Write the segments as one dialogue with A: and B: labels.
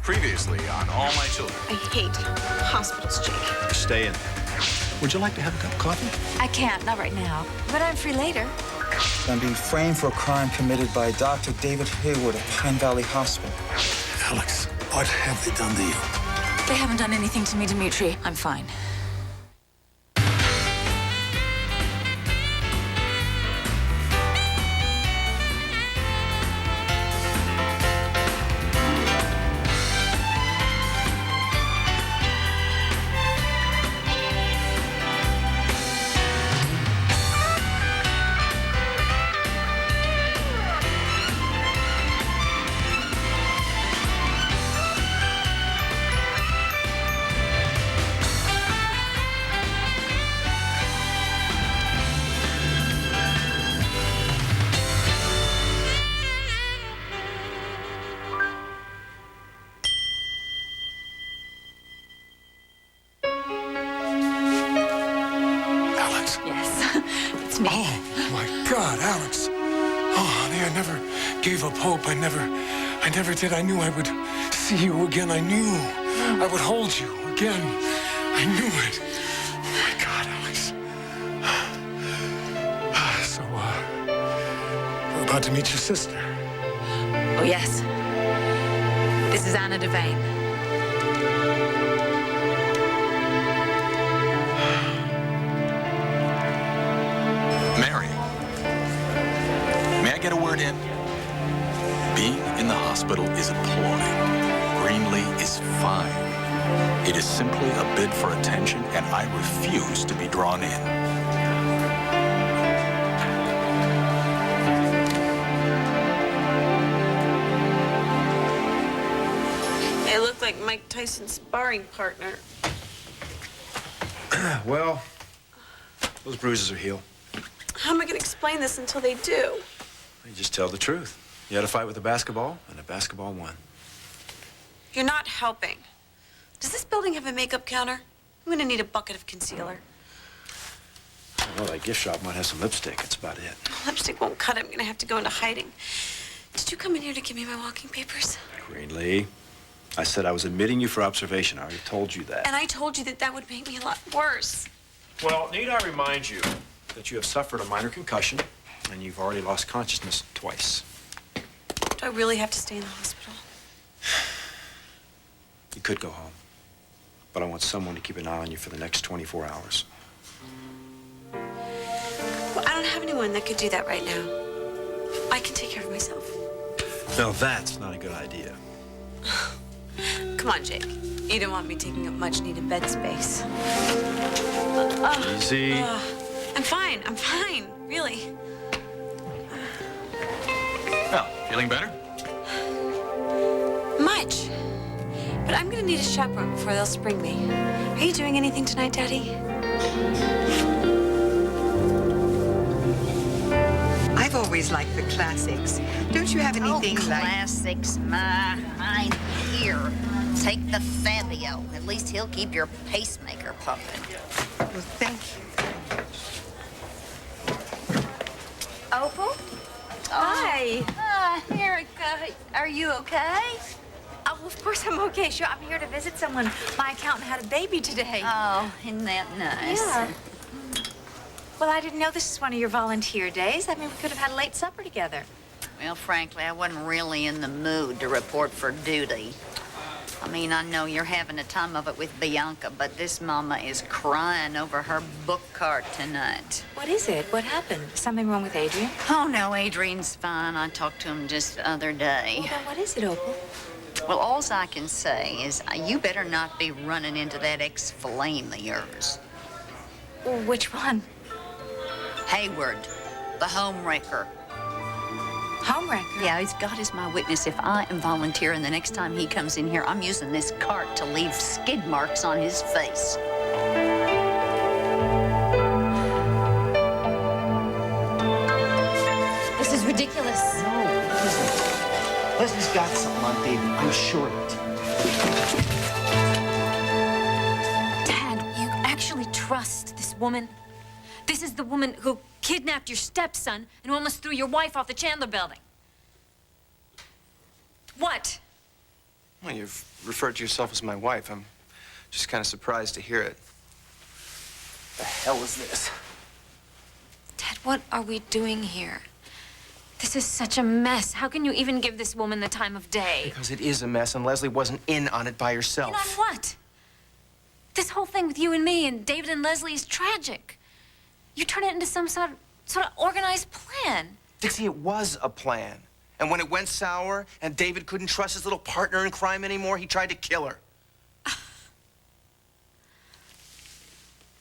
A: Previously on All My Children.
B: I hate hospitals, Jake.
C: Stay in. Would you like to have a cup of coffee?
D: I can't, not right now. But I'm free later.
E: I'm being framed for a crime committed by Dr. David Hayward at Pine Valley Hospital.
F: Alex, what have they done to you?
D: They haven't done anything to me, Dimitri. I'm fine. It's me.
F: Oh, my God, Alex. Oh, honey, I never gave up hope. I never did. I knew I would see you again. I knew I would hold you again. I knew it. Oh, my God, Alex. So, we're about to meet your sister.
D: Oh, yes. This is Anna Devane.
A: Mary, may I get a word in? Being in the hospital is appalling. Greenlee is fine. It is simply a bid for attention, and I refuse to be drawn in.
B: They look like Mike Tyson's sparring partner.
C: Well, those bruises are healed.
B: How am I going to explain this until they do?
C: You just tell the truth. You had a fight with a basketball, and a basketball won.
B: You're not helping. Does this building have a makeup counter? I'm going to need a bucket of concealer.
C: Well, that gift shop might have some lipstick. That's about it.
B: Lipstick won't cut it. I'm going to have to go into hiding. Did you come in here to give me my walking papers?
C: Greenlee, I said I was admitting you for observation. I already told you that.
B: And I told you that that would make me a lot worse.
C: Well, need I remind you that you have suffered a minor concussion, and you've already lost consciousness twice.
B: Do I really have to stay in the hospital?
C: You could go home, but I want someone to keep an eye on you for the next 24 hours.
B: Well, I don't have anyone that could do that right now. I can take care of myself.
C: Now, that's not a good idea.
B: Come on, Jake. You don't want me taking up much-needed bed space.
C: Easy.
B: I'm fine. I'm fine. Really.
A: Well, feeling better?
B: Much. But I'm gonna need a chaperone before they'll spring me. Are you doing anything tonight, Daddy?
G: I've always liked the classics. Don't you have anything like...
H: Classics, Ma. I'm here. Take the Fabio. At least he'll keep your pacemaker pumping.
G: Well, thank you.
H: Opal?
D: Hi.
H: Erica, are you okay?
D: Oh, of course I'm okay. Sure, I'm here to visit someone. My accountant had a baby today.
H: Oh, isn't that nice?
D: Yeah. Well, I didn't know this is one of your volunteer days. I mean, we could have had a late supper together.
H: Well, frankly, I wasn't really in the mood to report for duty. I mean, I know you're having a time of it with Bianca, but this mama is crying over her book cart tonight.
D: What is it? What happened? Something wrong with Adrian?
H: Oh, no, Adrian's fine. I talked to him just the other day.
D: Well, then what is it, Opal?
H: Well, all I can say is you better not be running into that ex-flame of yours.
D: Well, which one?
H: Hayward, the homewrecker.
D: Homewrecker?
H: Yeah, he's got as my witness. If I am volunteering the next time he comes in here, I'm using this cart to leave skid marks on his face.
D: This is ridiculous.
G: No, it isn't. Leslie's got something on David. I'm sure of it.
D: Dad, you actually trust this woman? This is the woman who kidnapped your stepson and who almost threw your wife off the Chandler building. What?
I: Well, you've referred to yourself as my wife. I'm just kind of surprised to hear it. The hell is this?
D: Dad, what are we doing here? This is such a mess. How can you even give this woman the time of day?
I: Because it is a mess, and Leslie wasn't in on it by herself.
D: In on what? This whole thing with you and me and David and Leslie is tragic. You turn it into some sort of organized plan.
I: Dixie, it was a plan. And when it went sour and David couldn't trust his little partner in crime anymore, he tried to kill her.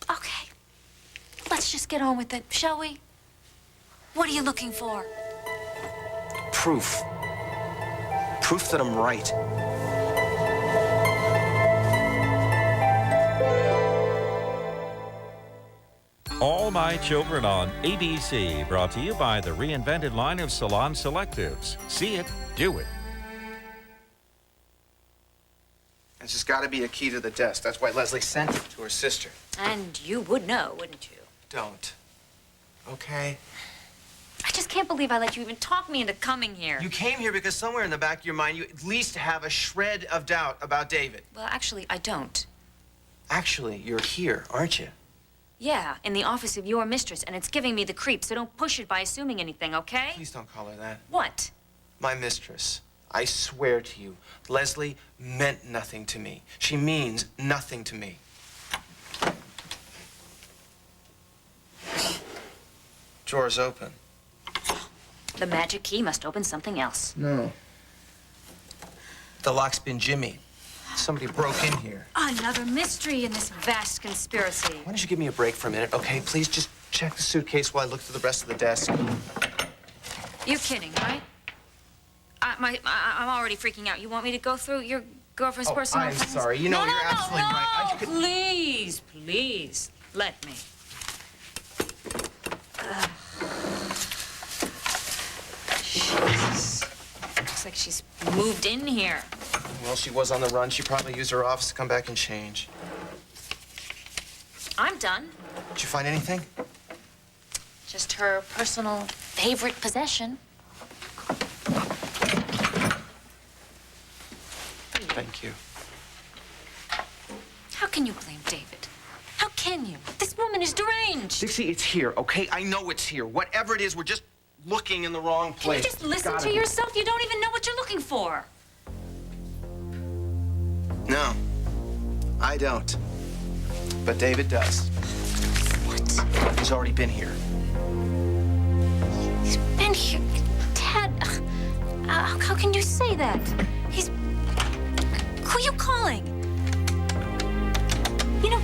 D: Okay. Let's just get on with it, shall we? What are you looking for?
I: Proof. Proof that I'm right.
J: All My Children on ABC, brought to you by the reinvented line of Salon Selectives. See it, do it.
I: There's just got to be a key to the desk. That's why Leslie sent it to her sister.
D: And you would know, wouldn't you?
I: Don't. Okay?
D: I just can't believe I let you even talk me into coming here.
I: You came here because somewhere in the back of your mind, you at least have a shred of doubt about David.
D: Well, actually, I don't.
I: Actually, you're here, aren't you?
D: Yeah, in the office of your mistress, and it's giving me the creeps, so don't push it by assuming anything, okay?
I: Please don't call her that.
D: What?
I: My mistress. I swear to you, Leslie meant nothing to me. She means nothing to me. Drawer's open.
D: The magic key must open something else.
I: No. The lock's been jimmied. Somebody broke in here.
D: Another mystery in this vast conspiracy.
I: Why don't you give me a break for a minute, okay? Please just check the suitcase while I look through the rest of the desk.
D: You're kidding, right? I'm already freaking out. You want me to go through your girlfriend's personal
I: I'm
D: things?
I: sorry. You know,
D: no,
I: you're absolutely right. I could...
D: Please, please, let me. Jesus. Looks like she's moved in here.
I: Well, she was on the run. She probably used her office to come back and change.
D: I'm done.
I: Did you find anything?
D: Just her personal favorite possession.
I: Thank you.
D: How can you blame David? How can you? This woman is deranged.
I: Dixie, it's here, okay? I know it's here. Whatever it is, we're just looking in the wrong place.
D: Can you just listen to yourself? You don't even know what you're looking for.
I: No, I don't. But David does.
D: What?
I: He's already been here.
D: He's been here. Dad, how can you say that? He's... Who are you calling? You know...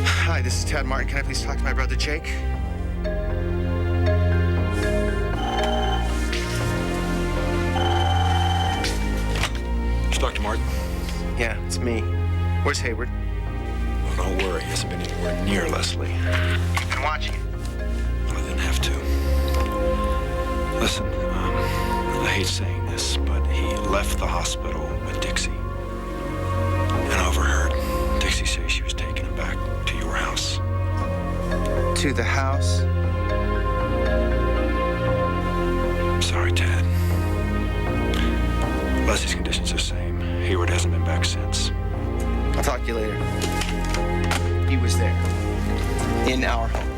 I: Hi, this is Tad Martin. Can I please talk to my brother, Jake?
C: Dr. Martin?
I: Yeah, it's me. Where's Hayward?
C: Well, don't worry. He hasn't been anywhere near Leslie.
I: You've been watching him.
C: Well, I didn't have to. Listen, I hate saying this, but he left the hospital with Dixie. And I overheard Dixie say she was taking him back to your house.
I: To the house?
C: Sorry, Tad. Leslie's condition's the same. Hayward hasn't been back since.
I: I'll talk to you later. He was there. In our home.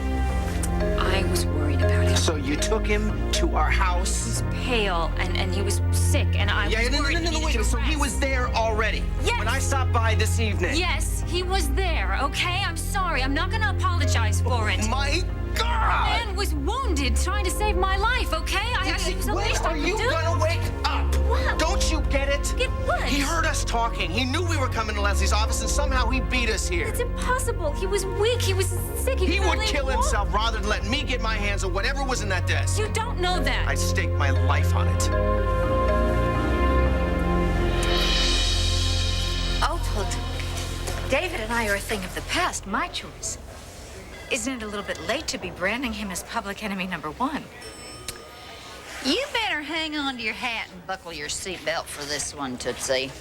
D: I was worried about him.
I: So you took him to our house?
D: He was pale, and he was sick, and I was worried he needed to
I: So he
D: rest.
I: was there already?
D: Yes.
I: When I stopped by this evening?
D: Yes, he was there, okay? I'm sorry. I'm not gonna apologize for it.
I: My
D: The
I: God!
D: man was wounded trying to save my life, okay? It was the
I: When
D: least I
I: are
D: could
I: you
D: do.
I: gonna wake up?
D: What?
I: Don't you get it?
D: Get what?
I: He heard us talking. He knew we were coming to Leslie's office, and somehow he beat us here.
D: It's impossible. He was weak. He was sick.
I: He would
D: barely
I: kill
D: walked.
I: himself rather than let me get my hands on whatever was in that desk.
D: You don't know that.
I: I'd stake my life on it.
H: Oh, well, David and I are a thing of the past, my choice. Isn't it a little bit late to be branding him as public enemy #1?
K: You better hang on to your hat and buckle your seatbelt for this one, Tootsie.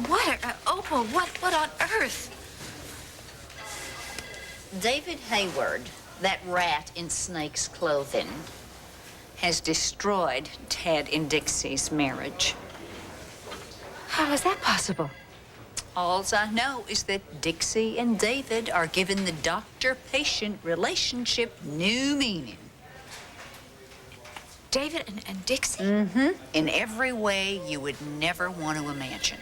H: What, Opal, what on earth?
K: David Hayward, that rat in snake's clothing, has destroyed Ted and Dixie's marriage. How is that possible?
H: All I know is that Dixie and David are giving the doctor-patient relationship new meaning.
K: David and Dixie?
H: Mm-hmm. In every way you would never want to imagine.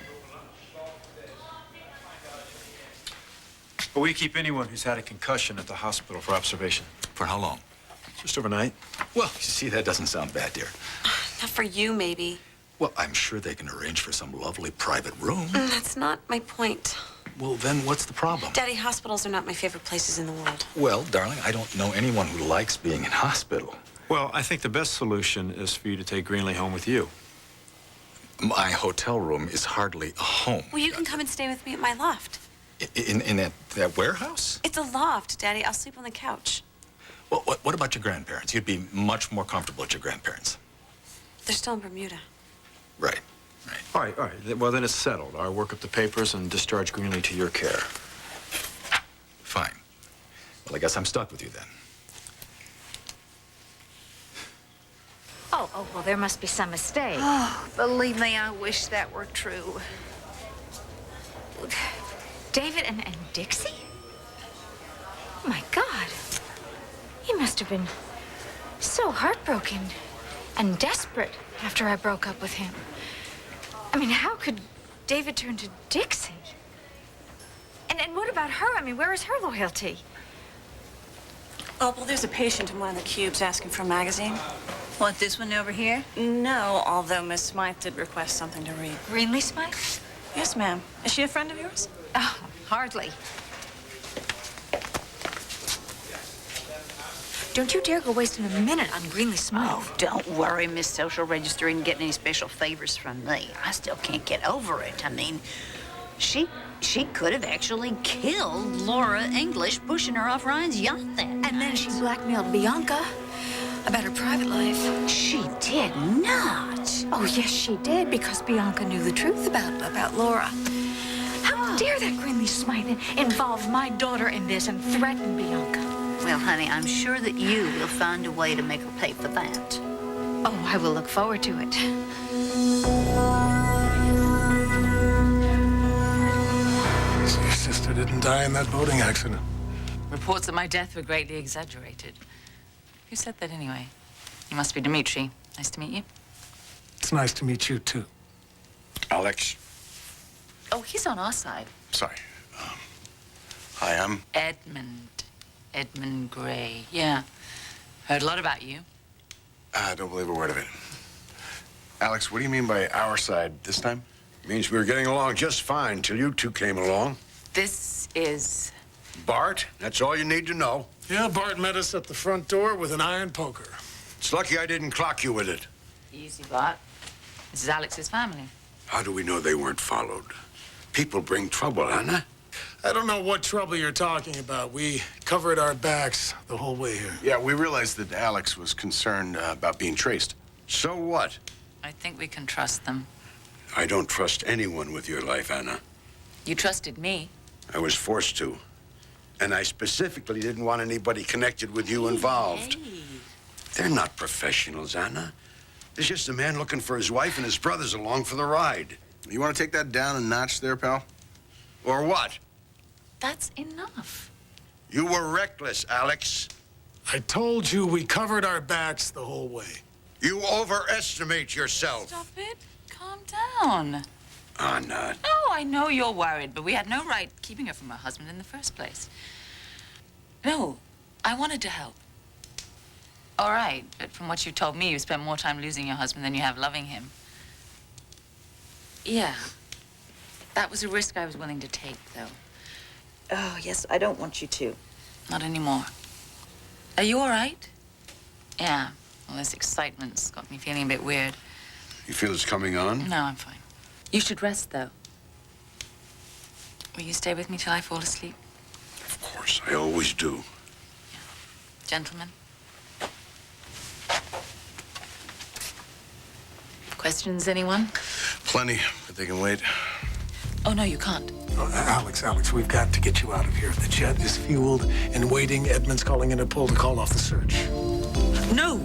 C: But we keep anyone who's had a concussion at the hospital for observation.
A: For how long?
C: Just overnight.
A: Well, you see, that doesn't sound bad, dear.
B: Not for you, maybe.
A: Well, I'm sure they can arrange for some lovely private room.
B: That's not my point.
A: Well, then what's the problem?
B: Daddy, hospitals are not my favorite places in the world.
A: Well, darling, I don't know anyone who likes being in hospital.
C: Well, I think the best solution is for you to take Greenlee home with you.
A: My hotel room is hardly a home.
B: Well, you can come and stay with me at my loft.
A: In that warehouse?
B: It's a loft, Daddy. I'll sleep on the couch.
A: Well, what about your grandparents? You'd be much more comfortable at your grandparents'.
B: They're still in Bermuda.
A: Right.
C: All right. Well, then it's settled. I'll work up the papers and discharge Greenlee to your care.
A: Fine. Well, I guess I'm stuck with you then.
K: Oh, well, there must be some mistake.
H: Oh, believe me, I wish that were true.
K: David and Dixie? Oh, my God. He must have been so heartbroken and desperate after I broke up with him. I mean, how could David turn to Dixie? And what about her? I mean, where is her loyalty?
L: Oh, well, there's a patient in one of the cubes asking for a magazine.
H: Want this one over here?
L: No, although Miss Smythe did request something to read.
K: Greenlee Smythe?
L: Yes, ma'am. Is she a friend of yours?
K: Oh, hardly. Don't you dare go wasting a minute on Greenlee Smythe.
H: Oh, don't worry, Miss Social Register didn't get any special favors from me. I still can't get over it. I mean, she could have actually killed Laura English pushing her off Ryan's yacht that night.
K: And then she blackmailed Bianca about her private life.
H: She did not.
K: Oh, yes, she did, because Bianca knew the truth about Laura. How dare that Greenlee Smythe involve my daughter in this and threaten Bianca?
H: Well, honey, I'm sure that you will find a way to make her pay for that.
K: Oh, I will look forward to it.
F: So your sister didn't die in that boating accident.
M: Reports that my death were greatly exaggerated. Who said that anyway? You must be Dimitri. Nice to meet you.
F: It's nice to meet you, too.
N: Alex.
M: Oh, he's on our side.
N: Sorry. Hi, I'm...
M: Edmund Gray. Yeah. Heard a lot about you.
N: I don't believe a word of it. Alex, what do you mean by our side this time?
O: It means we were getting along just fine till you two came along.
M: This is...
O: Bart, that's all you need to know.
F: Yeah, Bart met us at the front door with an iron poker.
O: It's lucky I didn't clock you with it.
M: Easy, Bart. This is Alex's family.
O: How do we know they weren't followed? People bring trouble, Anna.
F: I don't know what trouble you're talking about. We covered our backs the whole way here.
N: Yeah, we realized that Alex was concerned about being traced.
O: So what?
M: I think we can trust them.
O: I don't trust anyone with your life, Anna.
M: You trusted me.
O: I was forced to. And I specifically didn't want anybody connected with you involved.
M: Hey.
O: They're not professionals, Anna. There's just a man looking for his wife and his brothers along for the ride.
N: You want to take that down a notch there, pal?
O: Or what?
M: That's enough.
O: You were reckless, Alex.
F: I told you we covered our backs the whole way.
O: You overestimate yourself.
M: Stop it. Calm down.
O: Anna.
M: Oh, I know you're worried, but we had no right keeping her from her husband in the first place. No, I wanted to help. All right, but from what you told me, you spent more time losing your husband than you have loving him. Yeah, that was a risk I was willing to take, though.
L: Oh, yes, I don't want you to.
M: Not anymore. Are you all right? Yeah, well, this excitement's got me feeling a bit weird.
O: You feel it's coming on?
M: No, I'm fine. You should rest, though. Will you stay with me till I fall asleep?
O: Of course, I always do.
M: Yeah. Gentlemen? Questions, anyone?
N: Plenty, but they can wait.
M: Oh, no, you can't.
F: Oh, Alex, we've got to get you out of here. The jet is fueled and waiting. Edmund's calling Interpol to call off the search.
M: No!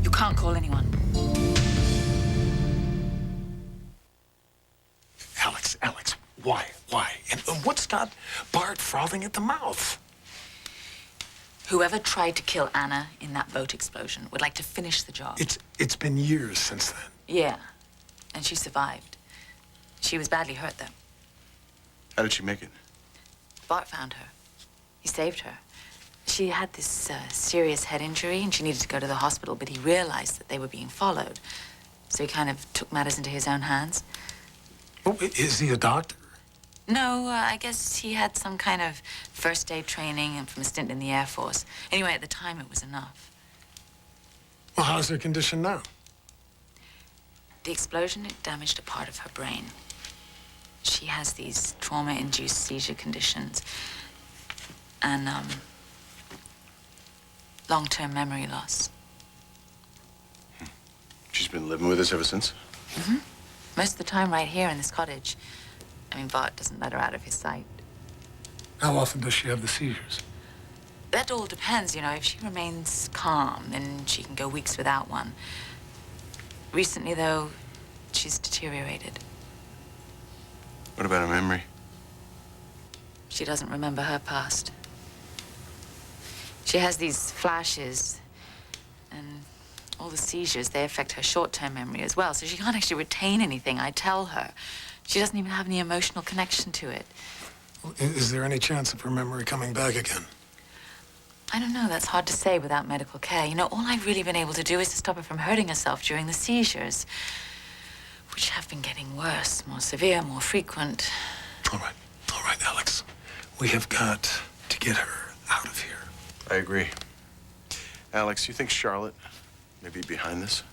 M: You can't call anyone.
F: Why? Why? And what's got Bart frothing at the mouth?
M: Whoever tried to kill Anna in that boat explosion would like to finish the job.
F: It's been years since then.
M: Yeah, and she survived. She was badly hurt, though.
N: How did she make it?
M: Bart found her. He saved her. She had this serious head injury, and she needed to go to the hospital, but he realized that they were being followed. So he kind of took matters into his own hands.
F: Oh, is he a doctor?
M: No, I guess he had some kind of first aid training and from a stint in the Air Force. Anyway, at the time, it was enough.
F: Well, how's her condition now?
M: The explosion had damaged a part of her brain. She has these trauma-induced seizure conditions and long-term memory loss.
N: She's been living with us ever since?
M: Mm-hmm. Most of the time right here in this cottage. I mean, Bart doesn't let her out of his sight.
F: How often does she have the seizures?
M: That all depends, you know. If she remains calm, then she can go weeks without one. Recently, though, she's deteriorated.
N: What about her memory?
M: She doesn't remember her past. She has these flashes, and all the seizures, they affect her short-term memory as well, so she can't actually retain anything I tell her. She doesn't even have any emotional connection to it.
F: Is there any chance of her memory coming back again?
M: I don't know. That's hard to say without medical care. You know, all I've really been able to do is to stop her from hurting herself during the seizures, which have been getting worse, more severe, more frequent.
F: All right, Alex. We have got to get her out of here.
N: I agree. Alex, you think Charlotte may be behind this?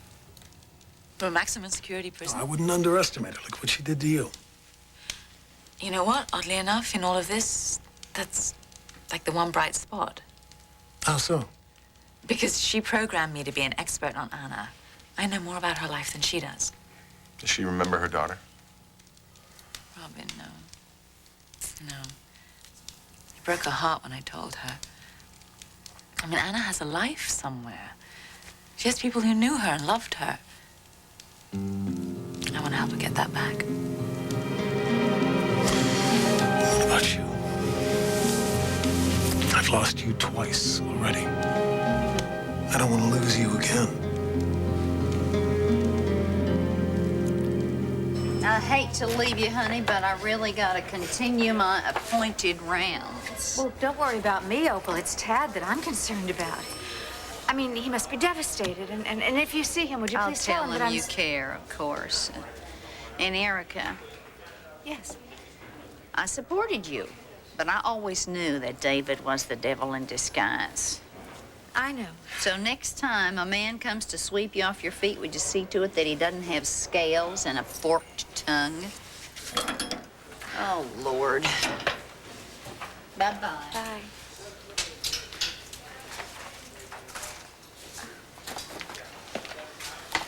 M: From a maximum security prison?
F: I wouldn't underestimate her. Look what she did to you.
M: You know what? Oddly enough, in all of this, that's like the one bright spot.
F: How so?
M: Because she programmed me to be an expert on Anna. I know more about her life than she does.
N: Does she remember her daughter?
M: Robin, no. No. It broke her heart when I told her. I mean, Anna has a life somewhere. She has people who knew her and loved her. I want to help her get that back.
F: What about you? I've lost you twice already. I don't want to lose you again.
H: I hate to leave you, honey, but I really gotta continue my appointed rounds.
K: Well, don't worry about me, Opal. It's Tad that I'm concerned about. I mean, he must be devastated. And if you see him, would you
H: I'll
K: please tell him that I'm...
H: you care, of course. And Erica,
K: Yes.
H: I supported you, but I always knew that David was the devil in disguise.
K: I know.
H: So next time a man comes to sweep you off your feet, would you see to it that he doesn't have scales and a forked tongue? Oh, Lord. Bye-bye.
K: Bye.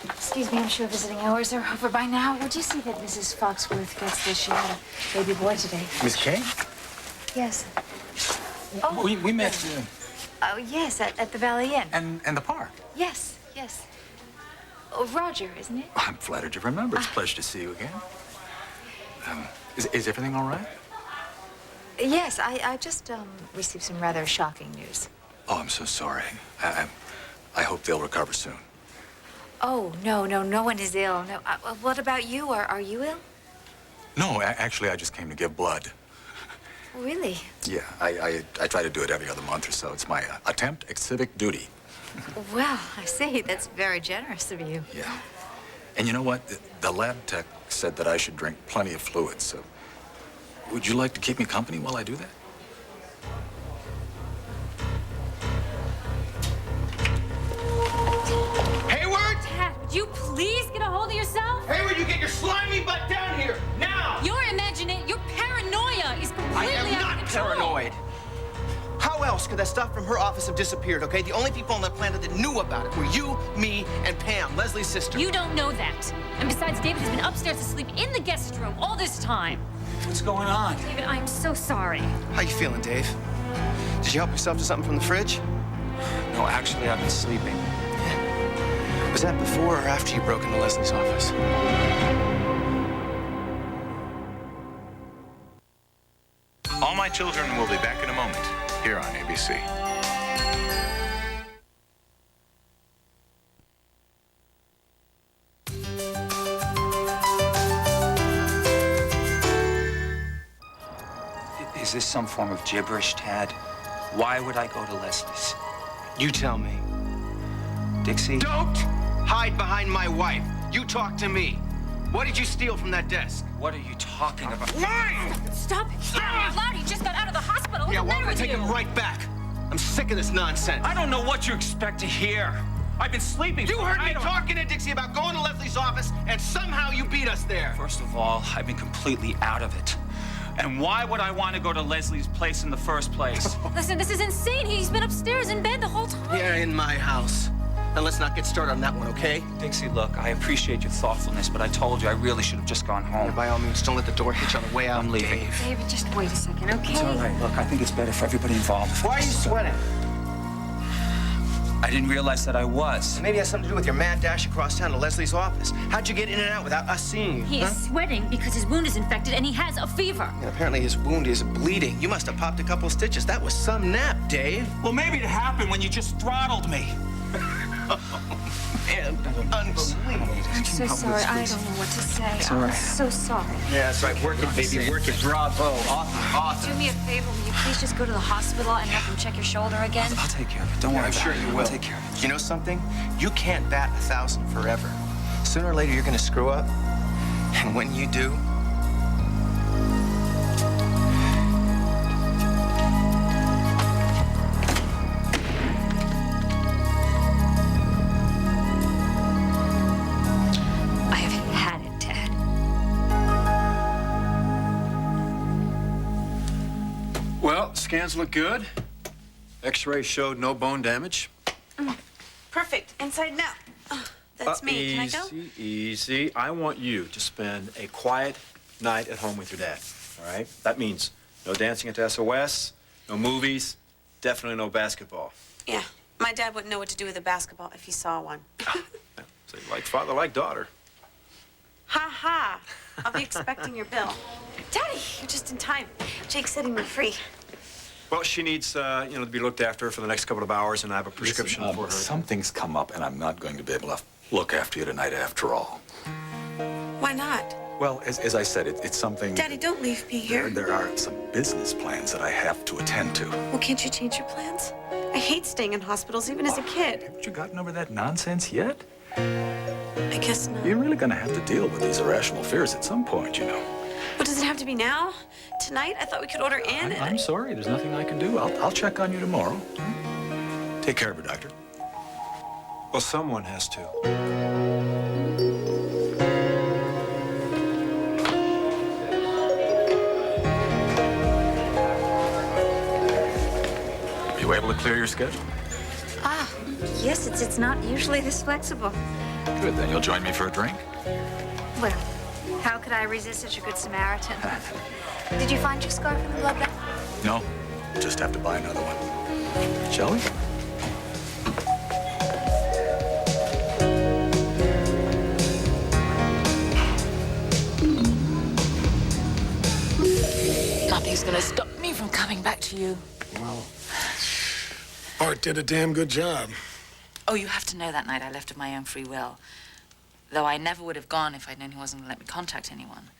K: Excuse me, I'm sure visiting hours are over by now. Would you see that Mrs. Foxworth gets this? She had a baby boy today.
E: Miss Kay?
K: Yes.
E: We met
K: Oh, yes, at the Valley Inn.
E: and the park.
K: Yes, yes. Oh, Roger, isn't it?
A: I'm flattered to remember. It's a pleasure to see you again. Is everything all right?
K: Yes, I just received some rather shocking news.
A: Oh, I'm so sorry. I hope they'll recover soon.
K: Oh, no one is ill. No. What about you? Are you ill?
A: No, actually, I just came to give blood.
K: Really?
A: Yeah, I try to do it every other month or so. It's my attempt at civic duty.
K: Well, I see. That's very generous of you.
A: Yeah. And you know what? The lab tech said that I should drink plenty of fluids, so would you like to keep me company while I do that?
I: Hayward!
D: Dad, would you please get a hold of yourself?
I: Hayward, you get your slimy butt down here, now!
D: You're imagining, your paranoia is completely
I: I am
D: out
I: not
D: of control.
I: paranoid. How else could that stuff from her office have disappeared, okay? The only people on the planet that knew about it were you, me, and Pam, Leslie's sister.
D: You don't know that. And besides, David has been upstairs asleep in the guest room all this time.
E: What's going on?
D: David, I'm so sorry.
I: How you feeling, Dave? Did you help yourself to something from the fridge?
E: No, actually, I've been sleeping.
I: Was that before or after you broke into Leslie's office?
A: My Children will be back in a moment here on ABC.
E: Is this some form of gibberish, Tad? Why would I go to Leslie's?
I: You tell me.
E: Dixie?
I: Don't hide behind my wife. You talk to me. What did you steal from that desk?
E: What are you talking about?
I: Lying!
D: Stop it. Stop. Loud, he just got out of the hospital. What's
I: Yeah,
D: the
I: well,
D: matter
I: I'm gonna
D: with
I: take
D: you?
I: him right back. I'm sick of this nonsense.
E: I don't know what you expect to hear. I've been sleeping.
I: You heard me
E: I don't-
I: talking to Dixie about going to Leslie's office, and somehow you beat us there.
E: First of all, I've been completely out of it. And why would I want to go to Leslie's place in the first place?
D: Listen, this is insane. He's been upstairs in bed the whole time.
I: Yeah, in my house. And let's not get started on that one, okay?
E: Dixie, look, I appreciate your thoughtfulness, but I told you I really should have just gone home.
I: Yeah, by all means, don't let the door hit you on the way out.
E: I'm leaving.
K: David, just wait a second, okay?
E: It's all right. Look, I think it's better for everybody involved.
I: Why are you sweating?
E: I didn't realize that I was.
I: Maybe it has something to do with your mad dash across town to Leslie's office. How'd you get in and out without us seeing you?
D: He is sweating because his wound is infected and he has a fever.
I: And apparently his wound is bleeding. You must have popped a couple stitches. That was some nap, Dave.
E: Well, maybe it happened when you just throttled me.
I: Man, unbelievable.
K: I'm so sorry. I don't know what to say.
E: all right.
K: I'm so sorry.
I: Yeah, that's right. Work it, baby. Work it. Bravo. Awesome.
D: Do me a favor. Will you please just go to the hospital and have them check your shoulder again?
E: I'll take care of it. Don't worry
I: I'm
E: about
I: sure
E: it.
I: you will.
E: I'll take care of it.
I: You know something? You can't bat 1,000 forever. Sooner or later, you're going to screw up. And when you do,
D: I have had it, Ted.
C: Well, scans look good. X-ray showed no bone damage.
B: Perfect. Inside now. Oh, that's me. Can I go?
C: Easy. I want you to spend a quiet night at home with your dad, all right? That means no dancing at SOS, no movies, definitely no basketball.
B: Yeah. My dad wouldn't know what to do with a basketball if he saw one.
C: So like father, like daughter.
B: Ha ha. I'll be expecting your bill. Daddy, you're just in time. Jake's setting me free.
C: Well, she needs, to be looked after for the next couple of hours, and I have a prescription for her.
A: Something's come up, and I'm not going to be able to look after you tonight after all.
B: Why not?
A: Well, as I said, it's something...
B: Daddy, don't leave me here.
A: There are some business plans that I have to attend to.
B: Well, can't you change your plans? I hate staying in hospitals, even as a kid.
A: Haven't you gotten over that nonsense yet?
B: I guess not.
A: You're really going to have to deal with these irrational fears at some point, you know.
B: Well, does it have to be now? Tonight? I thought we could order in.
A: I'm sorry. There's nothing I can do. I'll check on you tomorrow. Take care of her, Doctor.
C: Well, someone has to.
A: You able to clear your schedule?
D: Ah, yes, it's not usually this flexible.
A: Good, then you'll join me for a drink?
D: Well, how could I resist such a good Samaritan? Did you find your scarf in the blood bag?
A: No, just have to buy another one. Shall we?
M: Nothing's gonna stop me from coming back to you.
F: Well, Art did a damn good job.
M: Oh, you have to know that night I left of my own free will. Though I never would have gone if I'd known he wasn't gonna let me contact anyone.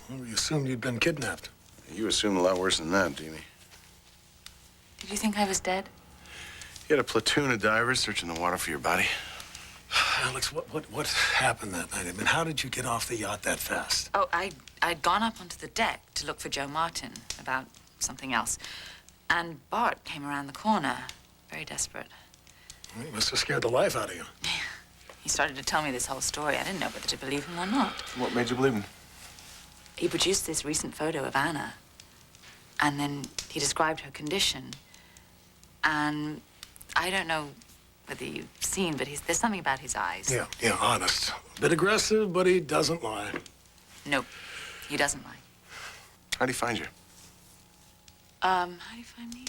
F: Well, we assumed you'd been kidnapped.
N: You assumed a lot worse than that, Dini.
M: Did you think I was dead?
N: You had a platoon of divers searching the water for your body.
F: Alex, what happened that night? I mean, how did you get off the yacht that fast?
M: Oh, I'd gone up onto the deck to look for Joe Martin about something else. And Bart came around the corner, very desperate.
F: Well, he must have scared the life out of you.
M: He started to tell me this whole story. I didn't know whether to believe him or not.
N: What made you believe him?
M: He produced this recent photo of Anna. And then he described her condition. And I don't know whether you've seen, but there's something about his eyes.
F: Yeah, honest. A bit aggressive, but he doesn't lie.
M: Nope, he doesn't lie.
N: How'd he find you?
M: How do you find me?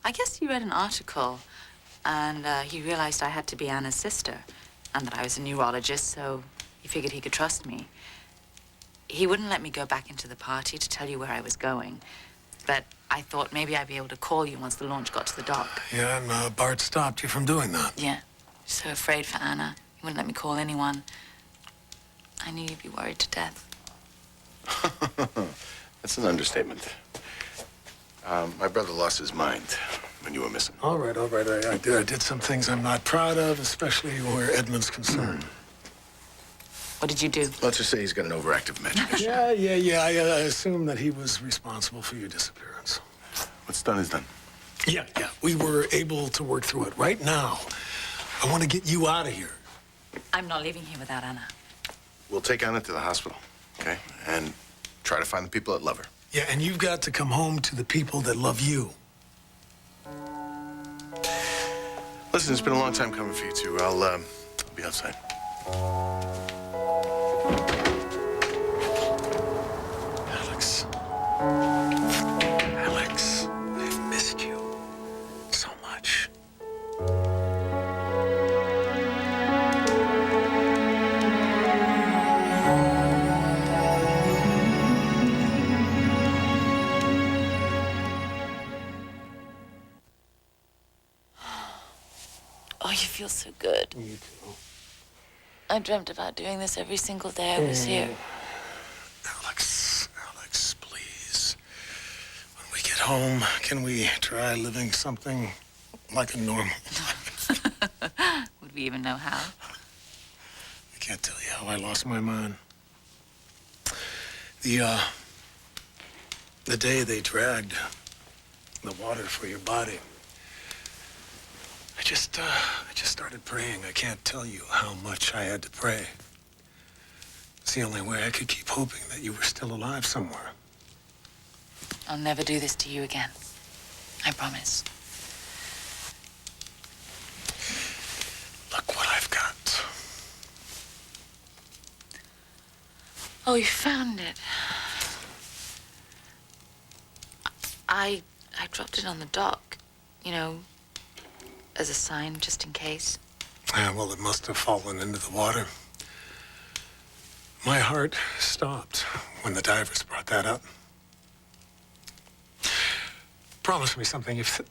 M: I guess he read an article, and he realized I had to be Anna's sister, and that I was a neurologist, so he figured he could trust me. He wouldn't let me go back into the party to tell you where I was going. but I thought maybe I'd be able to call you once the launch got to the dock.
F: Yeah, and Bart stopped you from doing that.
M: Yeah. So afraid for Anna. He wouldn't let me call anyone. I knew you'd be worried to death.
N: That's an understatement. My brother lost his mind when you were missing.
F: All right. I did some things I'm not proud of, especially where Edmund's concerned.
M: What did you do?
N: Let's just say he's got an overactive imagination.
F: Yeah. I assume that he was responsible for your disappearance.
N: What's done is done.
F: Yeah. We were able to work through it. Right now, I want to get you out of here.
M: I'm not leaving here without Anna.
N: We'll take Anna to the hospital, okay? And try to find the people that love her.
F: Yeah, and you've got to come home to the people that love you.
N: Listen, it's been a long time coming for you two. I'll be outside.
F: Alex, I've missed you so much.
M: Oh, you feel so good.
F: You too.
M: I dreamt about doing this every single day I was here.
F: Alex, please. When we get home, can we try living something like a normal life?
M: Would we even know how?
F: I can't tell you how I lost my mind. The day they dragged the water for your body, I just started praying. I can't tell you how much I had to pray. It's the only way I could keep hoping that you were still alive somewhere.
M: I'll never do this to you again. I promise.
F: Look what I've got.
M: Oh, you found it. I dropped it on the dock, you know, as a sign, just in case.
F: Yeah, well, it must have fallen into the water. My heart stopped when the divers brought that up. Promise me something. If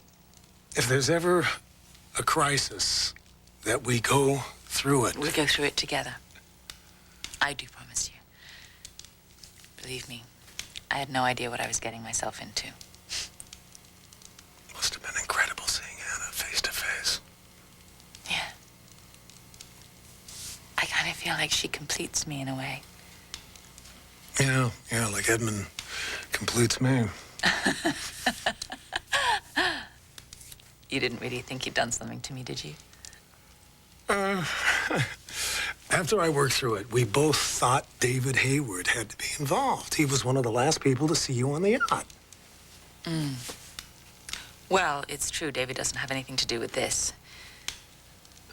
F: there's ever a crisis, that we go through it.
M: We go through it together. I do promise you. Believe me, I had no idea what I was getting myself into.
F: Must have been incredible seeing Anna face to face.
M: Yeah. I kind of feel like she completes me in a way.
F: Yeah, like Edmund completes me.
M: You didn't really think you'd done something to me, did you?
F: After I worked through it, we both thought David Hayward had to be involved. He was one of the last people to see you on the yacht.
M: Well, it's true David doesn't have anything to do with this.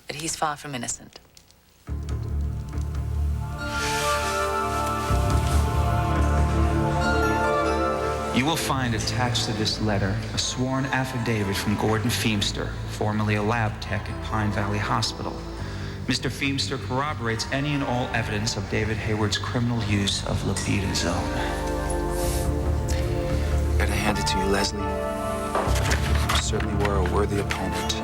M: But he's far from innocent.
E: You will find attached to this letter a sworn affidavit from Gordon Feimster, formerly a lab tech at Pine Valley Hospital. Mr. Feimster corroborates any and all evidence of David Hayward's criminal use of Lupitazone. Gotta hand it to you, Leslie. You certainly were a worthy opponent.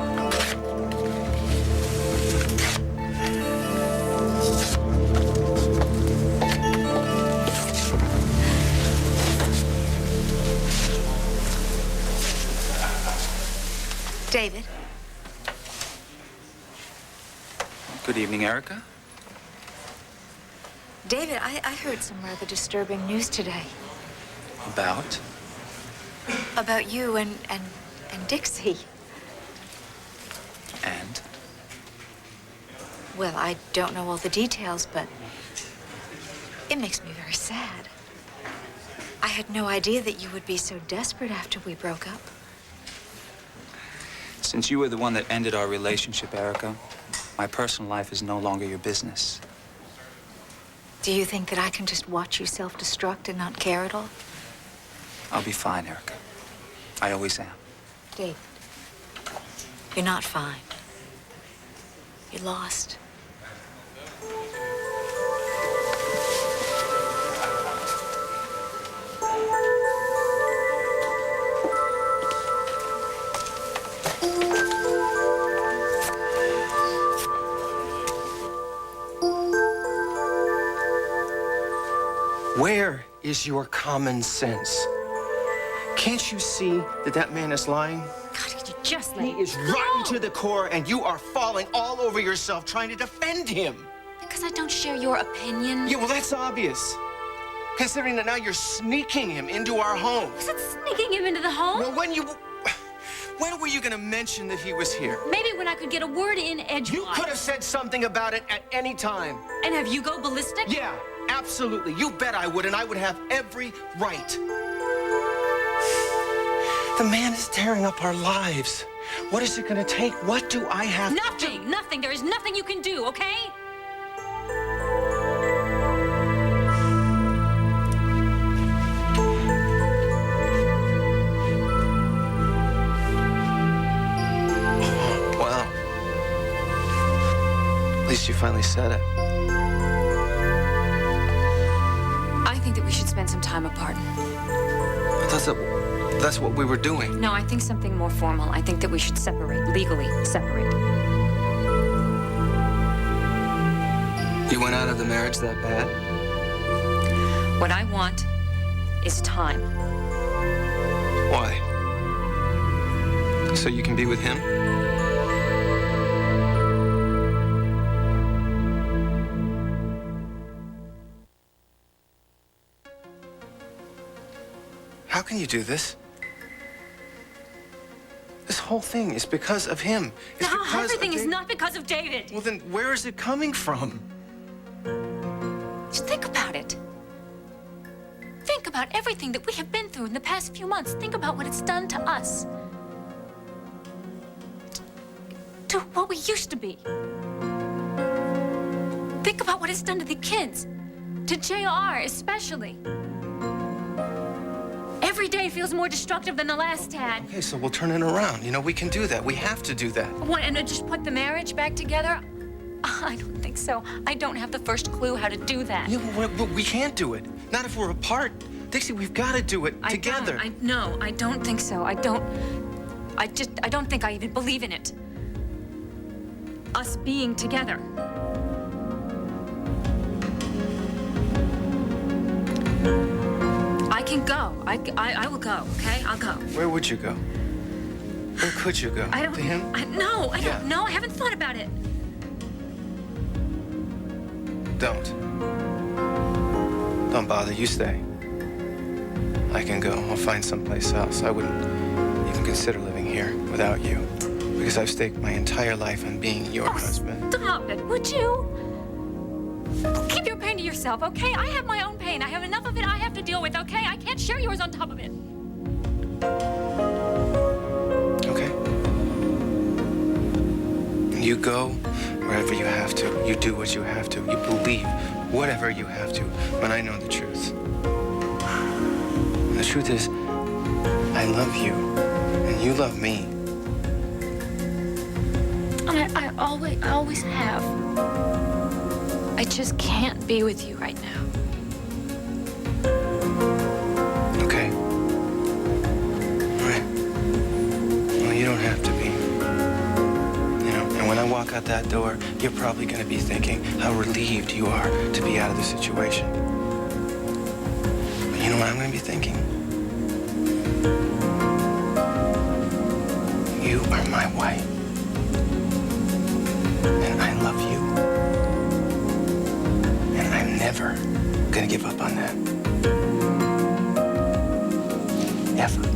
K: David.
E: Good evening, Erica.
K: David, I heard some rather disturbing news today.
E: About?
K: About you and Dixie.
E: And?
K: Well, I don't know all the details, but it makes me very sad. I had no idea that you would be so desperate after we broke up.
E: Since you were the one that ended our relationship, Erica, my personal life is no longer your business.
K: Do you think that I can just watch you self-destruct and not care at all?
E: I'll be fine, Erica. I always am.
K: David, you're not fine. You're lost.
I: Where is your common sense? Can't you see that that man is lying?
K: God, could you just
I: He is rotten to the core, and you are falling all over yourself trying to defend him.
K: Because I don't share your opinion.
I: Yeah, well, that's obvious. Considering that now you're sneaking him into our home.
K: Was it sneaking him into the home?
I: Well, when were you going to mention that he was here?
K: Maybe when I could get a word in edgewise.
I: You could have said something about it at any time.
K: And have you go ballistic?
I: Yeah, absolutely. You bet I would, and I would have every right. The man is tearing up our lives. What is it going to take? What do I have to do?
K: Nothing. There is nothing you can do, okay?
I: Wow. At least you finally said it.
D: I think that we should spend some time apart.
I: That's what we were doing.
D: No, I think something more formal. I think that we should separate, legally separate.
I: You went out of the marriage that bad?
D: What I want is time.
I: Why? So you can be with him? How can you do this? This whole thing is because of him. It's
K: No,
I: because
K: everything
I: of
K: is not because of David.
I: Well, then where is it coming from?
K: Just think about it. Think about everything that we have been through in the past few months. Think about what it's done to us. To what we used to be. Think about what it's done to the kids. To JR especially. Every day feels more destructive than the last had.
I: Okay, so we'll turn it around. You know, we can do that. We have to do that.
K: What, and to just put the marriage back together? I don't think so. I don't have the first clue how to do that.
I: Yeah, well, we can't do it. Not if we're apart. Dixie, we've got to do it together.
K: No, I don't think so. I don't think I even believe in it. Us being together. I can go. I will go, okay? I'll go.
I: Where would you go? Where could you go?
K: I don't...
I: To him?
K: No, I don't know. I haven't thought about it.
I: Don't bother. You stay. I can go. I'll find someplace else. I wouldn't even consider living here without you. Because I've staked my entire life on being your husband.
K: Stop it, would you? Keep your pain to yourself, okay? I have my own pain. I have enough of it I have to deal with, okay? I can't share yours on top of it.
I: Okay. You go wherever you have to. You do what you have to. You believe whatever you have to. But I know the truth. The truth is, I love you, and you love me.
K: I always have. I just can't be with you right now.
I: Okay. All right. Well, you don't have to be. You know, and when I walk out that door, you're probably going to be thinking how relieved you are to be out of the situation. But you know what I'm going to be thinking? You are my wife. And I love you. And I'm never gonna give up on that. Ever.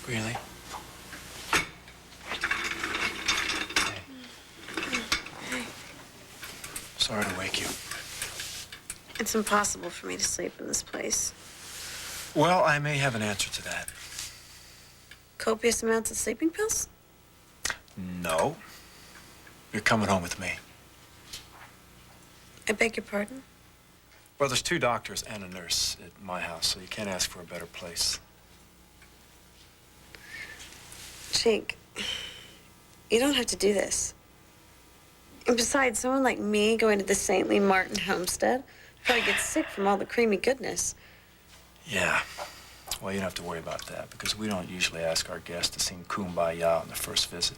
I: Really? Sorry to wake you.
B: It's impossible for me to sleep in this place.
C: Well, I may have an answer to that.
B: Copious amounts of sleeping pills?
C: No. You're coming home with me.
B: I beg your pardon?
C: Well, there's 2 doctors and a nurse at my house, so you can't ask for a better place.
B: Jake, you don't have to do this. And besides, someone like me going to the saintly Martin homestead probably gets sick from all the creamy goodness.
C: Yeah. Well, you don't have to worry about that, because we don't usually ask our guests to sing Kumbaya on the first visit.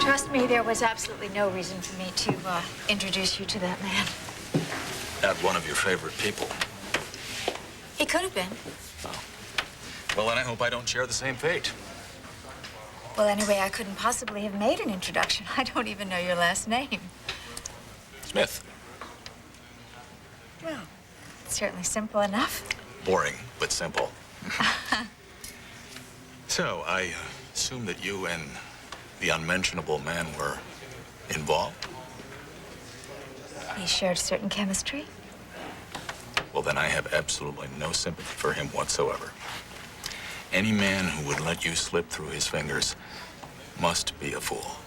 K: Trust me, there was absolutely no reason for me to introduce you to that man.
A: Not one of your favorite people.
K: He could have been.
A: Well, then I hope I don't share the same fate.
K: Well, anyway, I couldn't possibly have made an introduction. I don't even know your last name.
A: Smith.
K: Well, it's certainly simple enough.
A: Boring, but simple. So, I assume that you and the unmentionable man were involved?
K: We shared certain chemistry.
A: Well, then I have absolutely no sympathy for him whatsoever. Any man who would let you slip through his fingers must be a fool.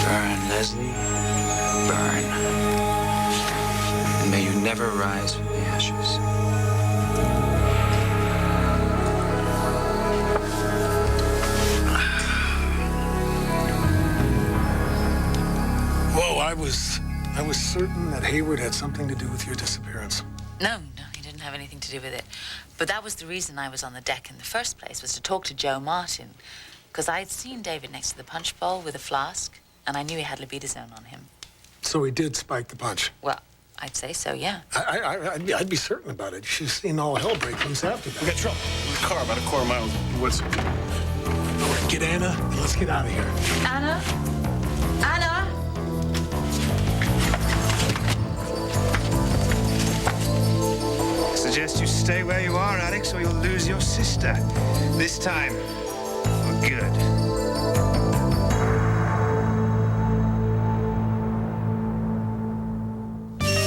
E: Burn, Leslie, burn. And may you never rise from the ashes.
F: Whoa, I was certain that Hayward had something to do with your disappearance.
M: No, he didn't have anything to do with it. But that was the reason I was on the deck in the first place, was to talk to Joe Martin. Because I'd seen David next to the punch bowl with a flask, and I knew he had libidazone on him.
F: So he did spike the punch?
M: Well, I'd say so, yeah.
F: I'd be certain about it. You should have seen all hell break loose after that.
N: We got trouble. In the car about a quarter mile woods.
F: Get Anna, and let's get out of here.
M: Anna? Anna?
I: Suggest you stay where you are, Alex, or you'll lose your sister. This time, for good.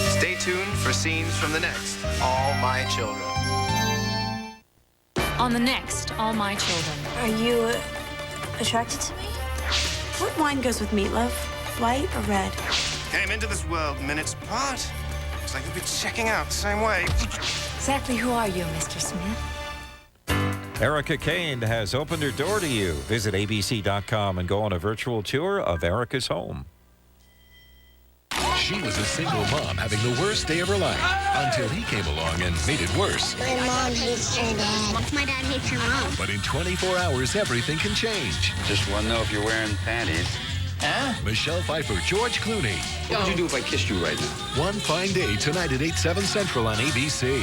I: Stay tuned for scenes from the next All My Children.
D: On the next All My Children.
B: Are you attracted to me? What wine goes with meatloaf? White or red?
I: Came into this world minutes apart. Looks like you'll be checking out the same way.
K: Exactly who are you, Mr. Smith?
J: Erica Kane has opened her door to you. Visit abc.com and go on a virtual tour of Erica's home.
P: She was a single mom having the worst day of her life until he came along and made it worse.
Q: My mom hates her dad. My dad hates her mom.
P: But in 24 hours, everything can change.
R: Just want to know if you're wearing panties.
P: Huh? Michelle Pfeiffer, George Clooney.
R: What would you do if I kissed you right now?
P: One Fine Day tonight at 8/7 Central on ABC.